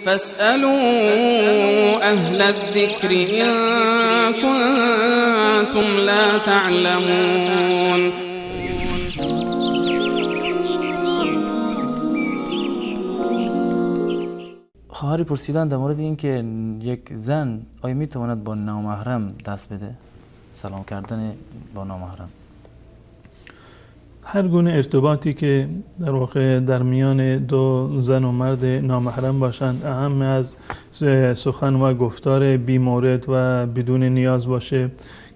فاسألوا أهل الذكر إن كنتم لا تعلمون. خواهری پرسیدن در مورد این که یک زن آیا میتواند با نامحرم دست بده؟ سلام کردن با نامحرم. هر گونه ارتباطی که در واقع در میان دو زن و مرد نامحرم باشند، اهم از سخن و گفتار بی‌مورد و بدون نیاز باشه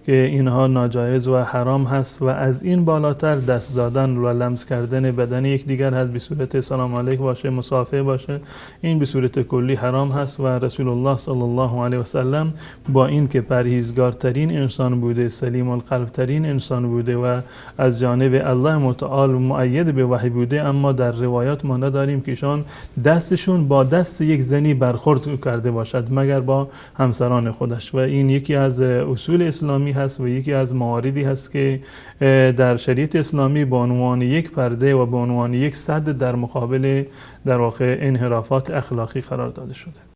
که اینها ناجایز و حرام هست، و از این بالاتر دست دادن و لمس کردن بدن یکدیگر هست، به صورت سلام علیک باشه، مصافحه باشه، این به صورت کلی حرام هست. و رسول الله صلی الله علیه و سلم با این که پرهیزگارترین انسان بوده، سلیم القلب ترین انسان بوده و از جانب الله متعال مؤید به وحی بوده، اما در روایات ما نداریم که ایشان دستشون با دست یک زنی برخورد کرده باشد مگر با همسران خودش. و این یکی از اصول اسلامی هست و یکی از مواردی هست که در شریعت اسلامی به عنوان یک پرده و به عنوان یک سد در مقابل در واقع انحرافات اخلاقی قرار داده شده.